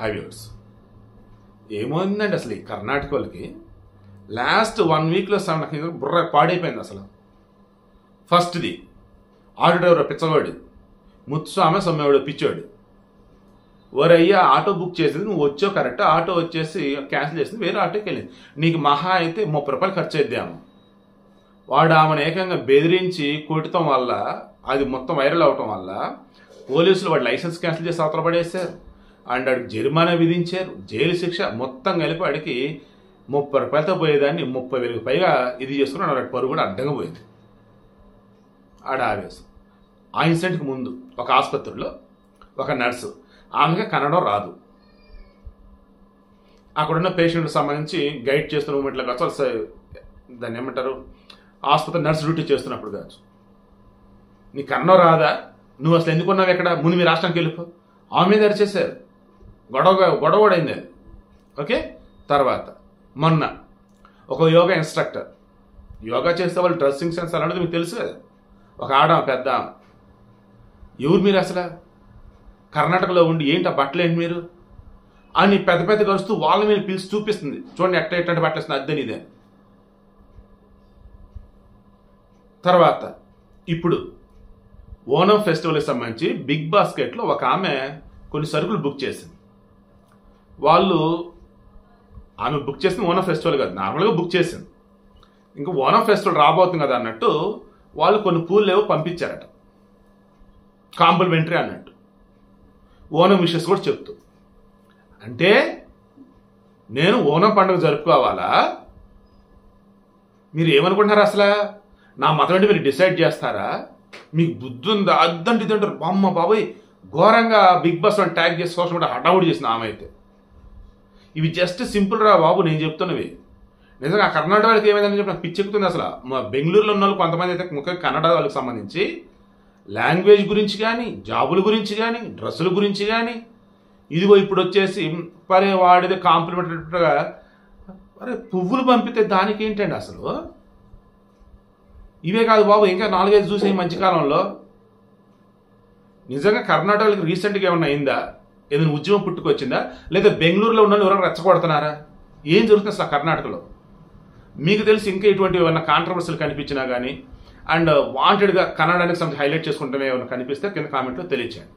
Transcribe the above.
Highways ఏమైందండి అసలు ఈ కర్ణాటక వాళ్ళకి లాస్ట్ 1 వీక్లో బుర్ర పాడైపోయింది అసలు. ఫస్ట్ది ఆటో డ్రైవర్ పిచ్చవాడు, ముత్స్వామి సొమ్మేవాడు పిచ్చోడు. వరయ్యా ఆటో బుక్ చేసింది, నువ్వు వచ్చావు కరెక్ట్, ఆటో వచ్చేసి క్యాన్సిల్ చేసింది, వేరే ఆటోకి వెళ్ళింది, నీకు మహా అయితే 30 రూపాయలు ఖర్చు అయిద్దాము. వాడు ఆమెను ఏకంగా బెదిరించి కొట్టడం వల్ల అది మొత్తం వైరల్ అవటం వల్ల పోలీసులు వాడి లైసెన్స్ క్యాన్సిల్ చేసి అవతల పడేశారు. అండ్ వాడికి జరిమానా విధించారు, జైలు శిక్ష మొత్తం కలిపి వాడికి 30 రూపాయలతో పోయేదాన్ని 30,000 పైగా ఇది చేసుకుని వాడి పరుగు కూడా అడ్డంగా పోయింది. ఆడ ఆవేశం. ఆ ఇన్సిడెంట్కి ముందు ఒక ఆసుపత్రిలో ఒక నర్సు, ఆమెగా కన్నడం రాదు, అక్కడున్న పేషెంట్కి సంబంధించి గైడ్ చేస్తున్న మూమెంట్లో కావచ్చు, దాన్ని ఏమంటారు, ఆసుపత్రి నర్సు డ్యూటీ చేస్తున్నప్పుడు కావచ్చు, నీ కన్నడం రాదా, నువ్వు అసలు ఎందుకున్నావు ఎక్కడ, ముందు మీ రాష్ట్రానికి వెళ్ళిపో, ఆమె మీద అరిచేశారు, గొడవ అయింది అది. ఓకే. తర్వాత మొన్న ఒక యోగా ఇన్స్ట్రక్టర్, యోగా చేస్తే వాళ్ళు డ్రెస్సింగ్ సెన్స్ అలాంటిది మీకు తెలుసు కదా, ఒక పెద్ద ఎవరు మీరు అసలు కర్ణాటకలో ఉండి ఏంటి ఆ బట్టలు ఏంటి మీరు అని పెద్ద పెద్ద కలుస్తూ వాళ్ళ మీద పిలిచి చూపిస్తుంది, చూడండి ఎట్లాంటి బట్టలు వేస్తుంది, అద్దని ఇదే. తర్వాత ఇప్పుడు ఓనం ఫెస్టివల్కి సంబంధించి బిగ్ బాస్కెట్లో ఒక ఆమె కొన్ని సరుకులు బుక్ చేసింది. ఆమె బుక్ చేసింది ఓనం ఫెస్టివల్ కాదు, నార్మల్గా బుక్ చేసింది. ఇంకా ఓనం ఫెస్టివల్ రాబోతుంది కదా అన్నట్టు వాళ్ళు కొన్ని పూలు ఏవో పంపించారట, కాంప్లిమెంటరీ అన్నట్టు, ఓనం విషెస్ కూడా చెప్తూ. అంటే నేను ఓనం పండుగ జరుపుకోవాలా, మీరు ఏమనుకుంటున్నారు అసలు, నా మతం అంటే మీరు డిసైడ్ చేస్తారా, మీకు బుద్ధి ఉందా, అద్దంటే ఇదంటారు. అమ్మ బాబాయ్ ఘోరంగా బిగ్ బాస్ అని ట్యాగ్ చేసి సోషల్ మీడియా హడావుడి చేసిన ఆమె అయితే. ఇవి జస్ట్ సింపుల్ రా బాబు నేను చెప్తున్నవి. నిజంగా కర్ణాటక వాళ్ళకి ఏమైందని చెప్పి నాకు పిచ్చెక్కుతుంది అసలు. మా బెంగళూరులో ఉన్న వాళ్ళు కొంతమంది అయితే ముఖ్యంగా కన్నడ వాళ్ళకి సంబంధించి లాంగ్వేజ్ గురించి కానీ, జాబుల గురించి కానీ, డ్రెస్సుల గురించి కానీ, ఇదిగో ఇప్పుడు వచ్చేసి పరే వాడిదే కాంప్లిమెంటరీగా అరే పువ్వులు పంపితే దానికి ఏంటండి అసలు. ఇవే కాదు బాబు, ఇంకా 4-5 చూసే ఈ మధ్యకాలంలో. నిజంగా కర్ణాటకకి రీసెంట్గా ఏమన్నా అయిందా, ఏదైనా ఉద్యమం పుట్టుకొచ్చిందా, లేదా బెంగళూరులో ఉన్న ఎవరైనా రెచ్చగొడుతున్నారా, ఏం జరుగుతుంది అసలు కర్ణాటకలో? మీకు తెలిసి ఇంకా ఇటువంటి ఏమైనా కాంట్రవర్సీలు కనిపించినా కానీ అండ్ వాంటెడ్గా కన్నడానికి సంబంధించి హైలైట్ చేసుకుంటే ఏమైనా కనిపిస్తే కింద కామెంట్లో తెలియచేయండి.